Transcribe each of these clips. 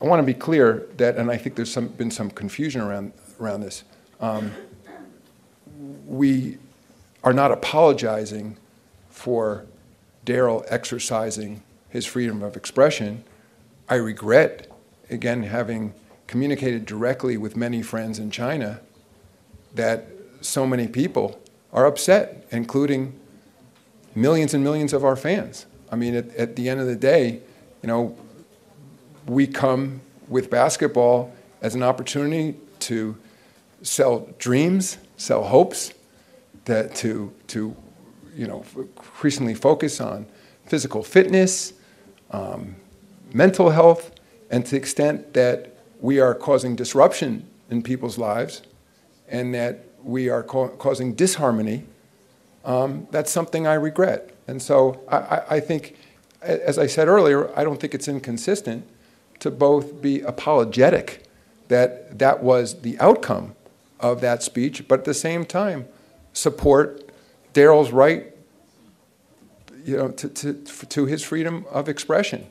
I want to be clear that, and I think there's been some confusion around this. We are not apologizing for Daryll exercising his freedom of expression. I regret, again, having communicated directly with many friends in China, that so many people are upset, including millions and millions of our fans. I mean, at the end of the day, we come with basketball as an opportunity to sell dreams, sell hopes, to increasingly focus on physical fitness, mental health, and to the extent that we are causing disruption in people's lives and that we are causing disharmony, that's something I regret. And so I think, as I said earlier, I don't think it's inconsistent to both be apologetic that that was the outcome of that speech, but at the same time support Daryll's right, to his freedom of expression.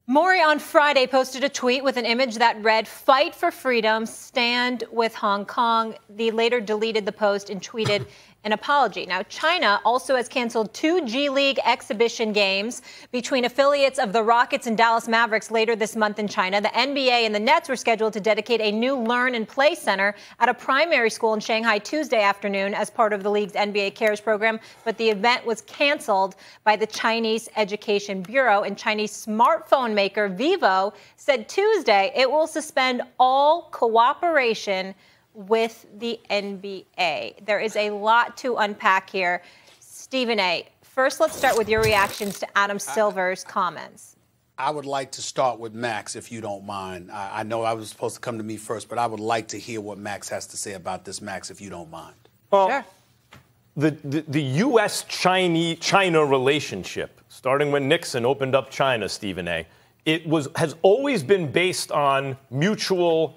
Morey on Friday posted a tweet with an image that read, "Fight for freedom, stand with Hong Kong." He later deleted the post and tweeted an apology. Now, China also has canceled 2 G League exhibition games between affiliates of the Rockets and Dallas Mavericks later this month in China. The NBA and the Nets were scheduled to dedicate a new Learn and Play Center at a primary school in Shanghai Tuesday afternoon as part of the league's NBA Cares program, but the event was canceled by the Chinese Education Bureau, and Chinese smartphone maker Vivo said Tuesday it will suspend all cooperation with the NBA. There is a lot to unpack here. Stephen A., first let's start with your reactions to Adam Silver's comments. I would like to start with Max, if you don't mind. I know I was supposed to come to me first, but I would like to hear what Max has to say about this, Max, if you don't mind. Well, sure. The U.S.-China relationship, starting when Nixon opened up China, Stephen A., has always been based on mutual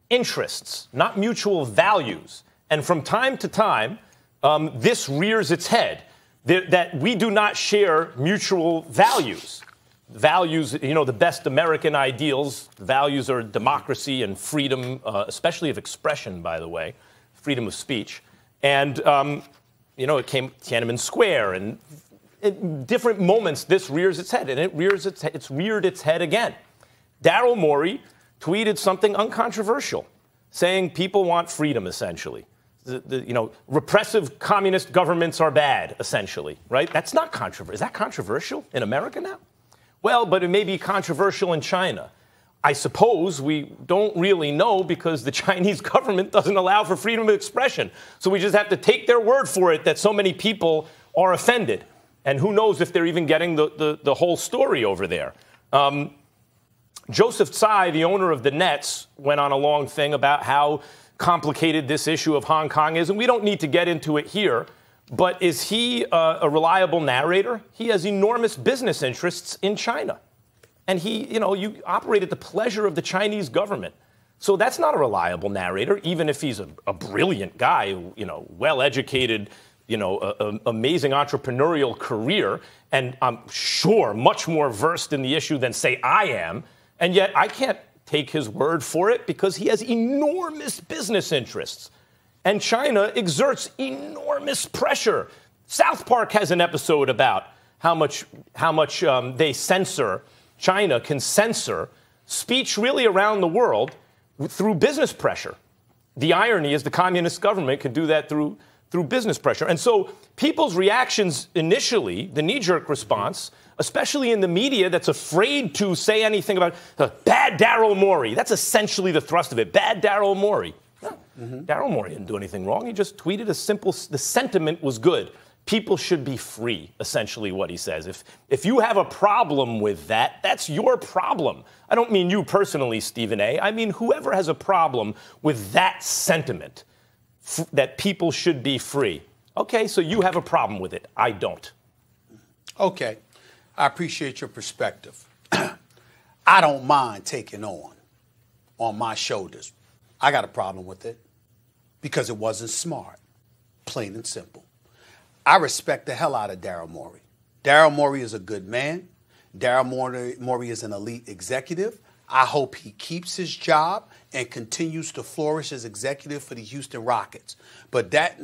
interests, not mutual values. And from time to time, this rears its head, that we do not share mutual values. Values, the best American ideals, values are democracy and freedom, especially of expression, by the way, freedom of speech. And, it came Tiananmen Square, and at different moments, this rears its head, and it's reared its head again. Daryll Morey tweeted something uncontroversial, saying people want freedom, essentially. Repressive communist governments are bad, essentially, right? That's not controversial. Is that controversial in America now? Well, but it may be controversial in China. I suppose we don't really know because the Chinese government doesn't allow for freedom of expression. So we just have to take their word for it that so many people are offended. And who knows if they're even getting the whole story over there. Joseph Tsai, the owner of the Nets, went on a long thing about how complicated this issue of Hong Kong is, and we don't need to get into it here, but is he a reliable narrator? He has enormous business interests in China, and you operate at the pleasure of the Chinese government. So that's not a reliable narrator, even if he's a brilliant guy, well-educated, amazing entrepreneurial career, and I'm sure much more versed in the issue than, say, I am. And yet I can't take his word for it because he has enormous business interests. And China exerts enormous pressure. South Park has an episode about how much they censor, China can censor speech really around the world through business pressure. The irony is the communist government can do that through business pressure. And so people's reactions initially, the knee-jerk response, especially in the media that's afraid to say anything about bad Daryll Morey. That's essentially the thrust of it. Bad Daryll Morey. Daryll Morey didn't do anything wrong. He just tweeted the sentiment was good. People should be free, essentially what he says. If you have a problem with that, that's your problem. I don't mean you personally, Stephen A. I mean whoever has a problem with that sentiment, that people should be free. Okay, so you have a problem with it. I don't. Okay. I appreciate your perspective. I don't mind taking on my shoulders. I got a problem with it because it wasn't smart, plain and simple. I respect the hell out of Daryll Morey. Daryll Morey is a good man. Daryll Morey is an elite executive. I hope he keeps his job and continues to flourish as executive for the Houston Rockets. But that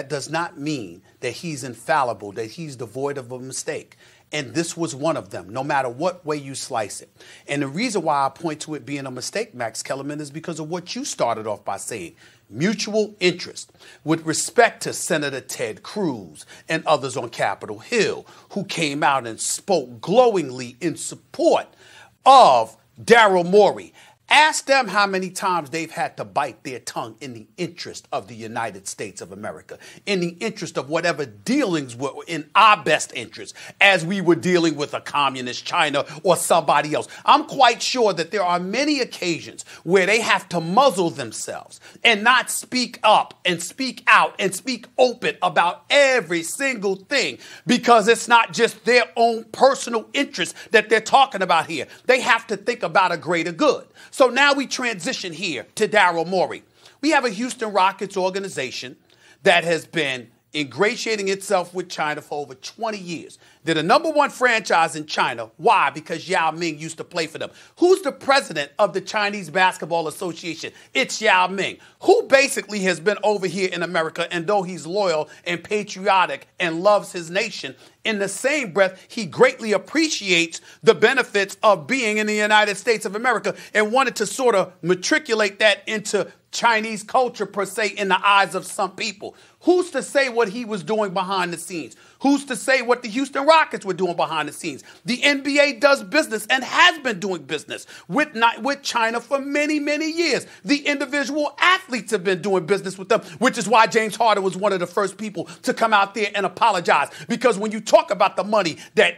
does not mean that he's infallible, that he's devoid of a mistake. And this was one of them, no matter what way you slice it. And the reason why I point to it being a mistake, Max Kellerman, is because of what you started off by saying. Mutual interest with respect to Senator Ted Cruz and others on Capitol Hill who came out and spoke glowingly in support of Daryll Morey. Ask them how many times they've had to bite their tongue in the interest of the United States of America, in the interest of whatever dealings were in our best interest as we were dealing with a communist China or somebody else. I'm quite sure that there are many occasions where they have to muzzle themselves and not speak up and speak out and speak open about every single thing because it's not just their own personal interest that they're talking about here. They have to think about a greater good. So now we transition here to Daryll Morey. We have a Houston Rockets organization that has been ingratiating itself with China for over 20 years. They're the #1 franchise in China. Why? Because Yao Ming used to play for them. Who's the president of the Chinese Basketball Association? It's Yao Ming, who basically has been over here in America, and though he's loyal and patriotic and loves his nation, in the same breath, he greatly appreciates the benefits of being in the United States of America and wanted to sort of matriculate that into Chinese culture, per se, in the eyes of some people. Who's to say what he was doing behind the scenes? Who's to say what the Houston Rockets were doing behind the scenes? The NBA does business and has been doing business with China for many, many years. The individual athletes have been doing business with them, which is why James Harden was one of the first people to come out there and apologize. Because when you talk about the money that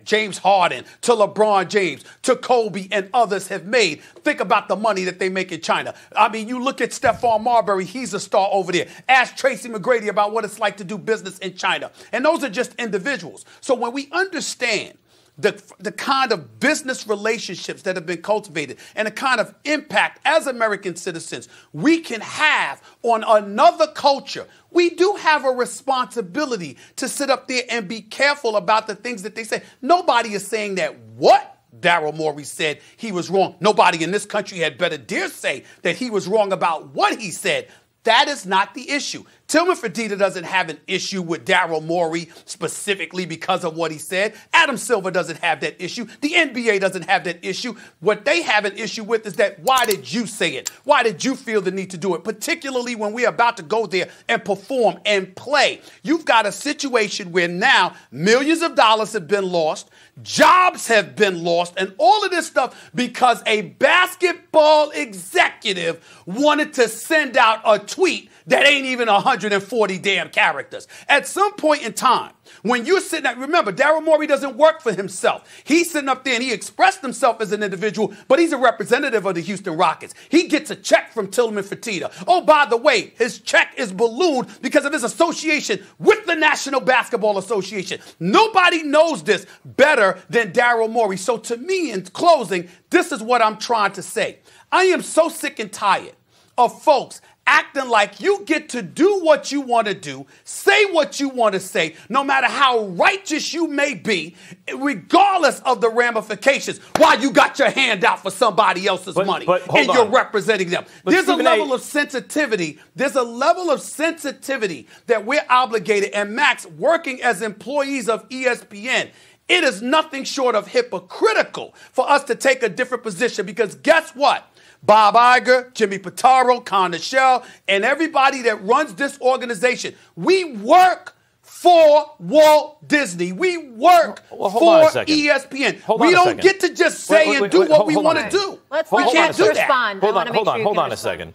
James Harden, to LeBron James, to Kobe and others have made. Think about the money that they make in China. I mean, you look at Stephon Marbury, he's a star over there. Ask Tracy McGrady about what it's like to do business in China. And those are just individuals. So when we understand the kind of business relationships that have been cultivated and the kind of impact as American citizens we can have on another culture, we do have a responsibility to sit up there and be careful about the things that they say. Nobody is saying that what Daryll Morey said he was wrong. Nobody in this country had better dare say that he was wrong about what he said. That is not the issue. Tillman Fertitta doesn't have an issue with Daryll Morey specifically because of what he said. Adam Silver doesn't have that issue. The NBA doesn't have that issue. What they have an issue with is that why did you say it? Why did you feel the need to do it? Particularly when we're about to go there and perform and play. You've got a situation where now millions of dollars have been lost, jobs have been lost, and all of this stuff because a basketball executive wanted to send out a tweet that ain't even 140 damn characters. At some point in time, when you're sitting there, remember, Daryll Morey doesn't work for himself. He's sitting up there and he expressed himself as an individual, but he's a representative of the Houston Rockets. He gets a check from Tillman Fertitta. Oh, by the way, his check is ballooned because of his association with the National Basketball Association. Nobody knows this better than Daryll Morey. So to me, in closing, this is what I'm trying to say. I am so sick and tired of folks acting like you get to do what you want to do, say what you want to say, no matter how righteous you may be, regardless of the ramifications, while you got your hand out for somebody else's money and you're representing them. There's a level of sensitivity. There's a level of sensitivity that we're obligated. And Max, working as employees of ESPN, it is nothing short of hypocritical for us to take a different position because guess what? Bob Iger, Jimmy Pitaro, Con Michelle, and everybody that runs this organization, we work for Walt Disney. We work for ESPN. We don't get to just say and do what we want to do. We can't do that. Hold on a second.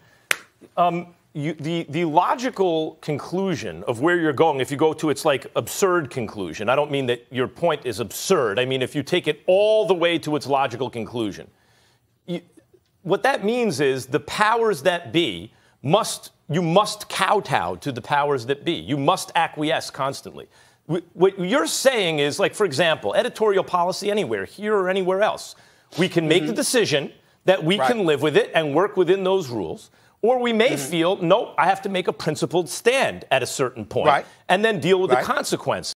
The logical conclusion of where you're going, if you go to its like absurd conclusion, I don't mean that your point is absurd. I mean, if you take it all the way to its logical conclusion, what that means is the powers that be you must kowtow to the powers that be. You must acquiesce constantly. What you're saying is, like, for example, editorial policy anywhere, here or anywhere else. We can make the decision that we can live with it and work within those rules. Or we may feel, no, I have to make a principled stand at a certain point and then deal with the consequences.